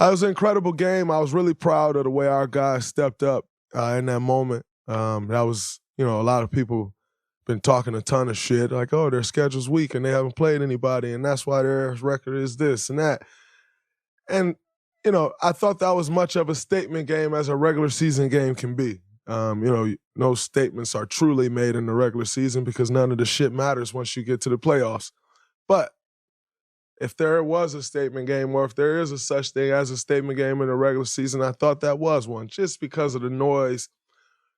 It was an incredible game. I was really proud of the way our guys stepped up in that moment. That was, a lot of people been talking a ton of shit, like, oh, their schedule's weak and they haven't played anybody, and that's why their record is this and that. And, I thought that was much of a statement game as a regular season game can be. No statements are truly made in the regular season because none of the shit matters once you get to the playoffs. But if there was a statement game, or if there is a such thing as a statement game in the regular season, I thought that was one, just because of the noise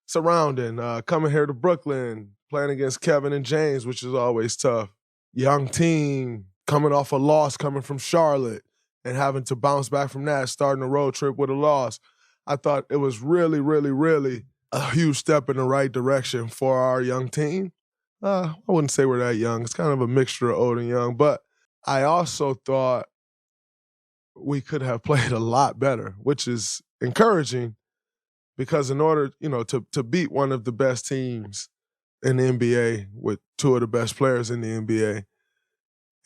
surrounding coming here to Brooklyn, playing against Kevin and James, which is always tough. Young team, coming off a loss, coming from Charlotte, and having to bounce back from that, starting a road trip with a loss. I thought it was really, really, really a huge step in the right direction for our young team. I wouldn't say we're that young. It's kind of a mixture of old and young, but I also thought we could have played a lot better, which is encouraging because in order, to beat one of the best teams in the NBA with two of the best players in the NBA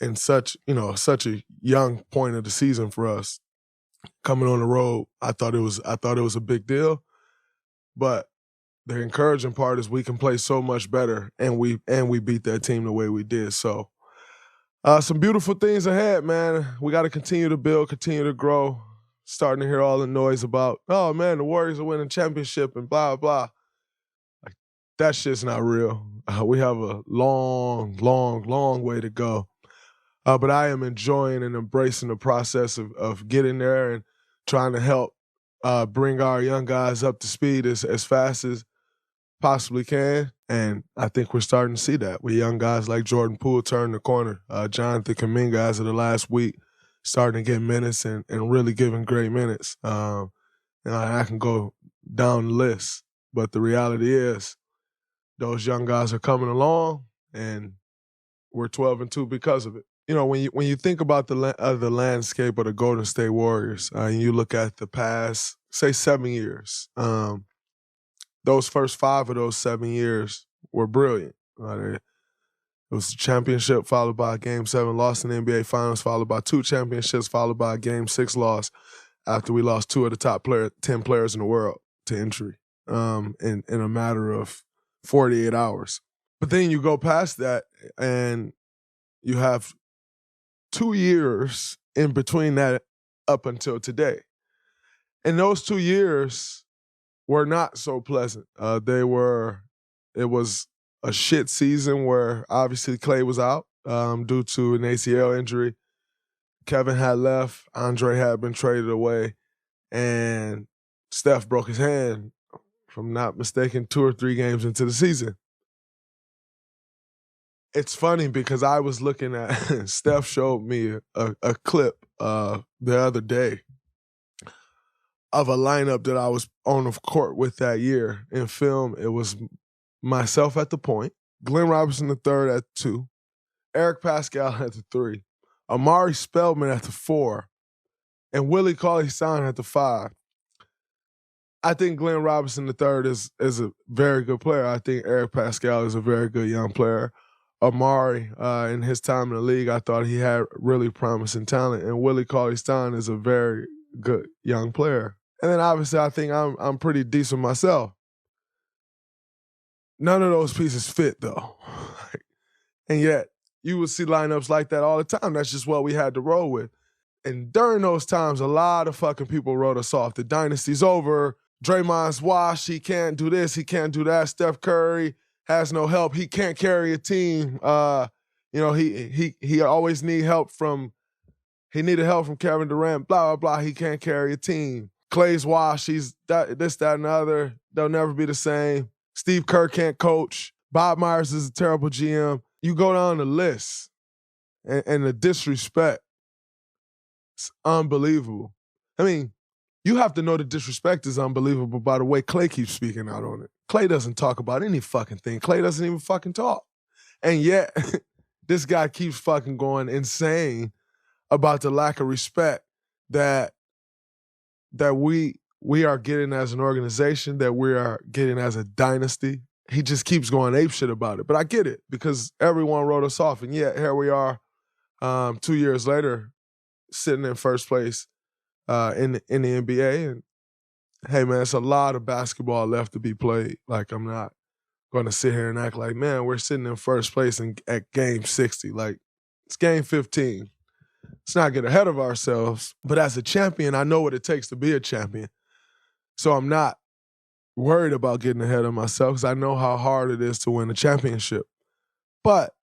in such a young point of the season for us coming on the road, I thought it was a big deal. But the encouraging part is we can play so much better and we beat that team the way we did. So some beautiful things ahead, man. We got to continue to build, continue to grow. Starting to hear all the noise about, oh, man, the Warriors are winning championship and blah, blah. Like, that shit's not real. We have a long, long, long way to go. But I am enjoying and embracing the process of getting there and trying to help bring our young guys up to speed as fast as possibly can. And I think we're starting to see that with young guys like Jordan Poole turning the corner. Jonathan Kuminga, as of the last week, starting to get minutes and really giving great minutes. And I can go down the list. But the reality is those young guys are coming along, and we're 12-2 because of it. When you think about the landscape of the Golden State Warriors, and you look at the past, say, 7 years, those first 5 of those 7 years were brilliant. It was a championship followed by a Game 7 loss in the NBA Finals, followed by 2 championships, followed by a Game 6 loss after we lost 2 of the top 10 players in the world to injury in a matter of 48 hours. But then you go past that and you have 2 years in between that up until today. And those 2 years were not so pleasant. It was a shit season where obviously Klay was out due to an ACL injury. Kevin had left, Andre had been traded away, and Steph broke his hand, if I'm not mistaken, 2 or 3 games into the season. It's funny because I was looking at, Steph showed me a clip the other day of a lineup that I was on the court with that year in film. It was myself at the point, Glenn Robinson III at 2, Eric Pascal at the 3, Amari Spellman at the 4, and Willie Cauley-Stein at the 5. I think Glenn Robinson III is a very good player. I think Eric Pascal is a very good young player. Amari, in his time in the league, I thought he had really promising talent, and Willie Cauley-Stein is a very good young player. And then obviously I think I'm pretty decent myself. None of those pieces fit though. And yet you would see lineups like that all the time. That's just what we had to roll with. And during those times, a lot of fucking people wrote us off. The dynasty's over. Draymond's washed. He can't do this. He can't do that. Steph Curry has no help. He can't carry a team. He always need help from. He needed help from Kevin Durant. Blah blah blah. He can't carry a team. Klay's washed. He's this, that, and the other. They'll never be the same. Steve Kerr can't coach. Bob Myers is a terrible GM. You go down the list, and the disrespect. It's unbelievable. I mean, you have to know the disrespect is unbelievable by the way Klay keeps speaking out on it. Klay doesn't talk about any fucking thing. Klay doesn't even fucking talk. And yet, this guy keeps fucking going insane about the lack of respect that we are getting as an organization, that we are getting as a dynasty. He just keeps going apeshit about it. But I get it, because everyone wrote us off. And yet, here we are 2 years later, sitting in first place in the NBA. And hey, man, it's a lot of basketball left to be played. Like, I'm not going to sit here and act like, man, we're sitting in first place at game 60. Like, it's game 15. Let's not get ahead of ourselves. But as a champion, I know what it takes to be a champion. So I'm not worried about getting ahead of myself because I know how hard it is to win a championship. But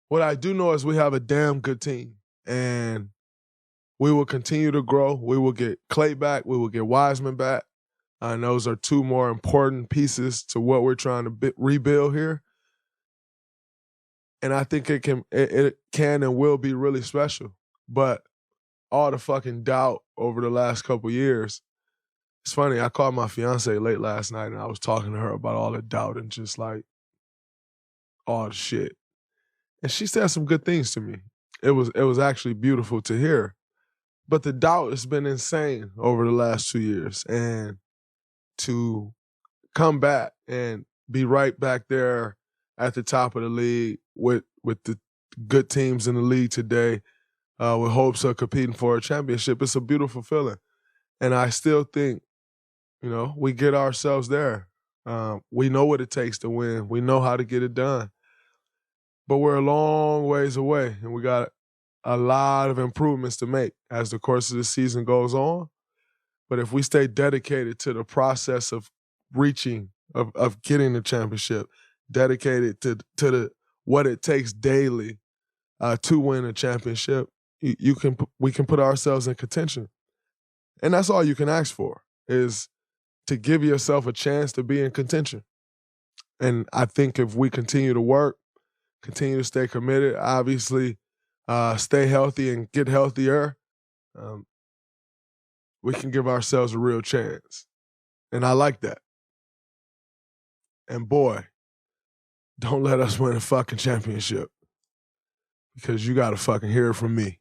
what I do know is we have a damn good team. And we will continue to grow. We will get Klay back. We will get Wiseman back. And those are two more important pieces to what we're trying to rebuild here. And I think it can and will be really special. But all the fucking doubt over the last couple years. It's funny, I called my fiance late last night and I was talking to her about all the doubt and just like all the shit. And she said some good things to me. It was actually beautiful to hear. But the doubt has been insane over the last 2 years. And to come back and be right back there at the top of the league with the good teams in the league today, with hopes of competing for a championship, it's a beautiful feeling. And I still think, we get ourselves there. We know what it takes to win. We know how to get it done. But we're a long ways away, and we got a lot of improvements to make as the course of the season goes on. But if we stay dedicated to the process of reaching, of getting the championship, dedicated to what it takes daily to win a championship, we can put ourselves in contention. And that's all you can ask for, is to give yourself a chance to be in contention. And I think if we continue to work, continue to stay committed, obviously stay healthy and get healthier, we can give ourselves a real chance. And I like that. And boy, don't let us win a fucking championship, because you got to fucking hear it from me.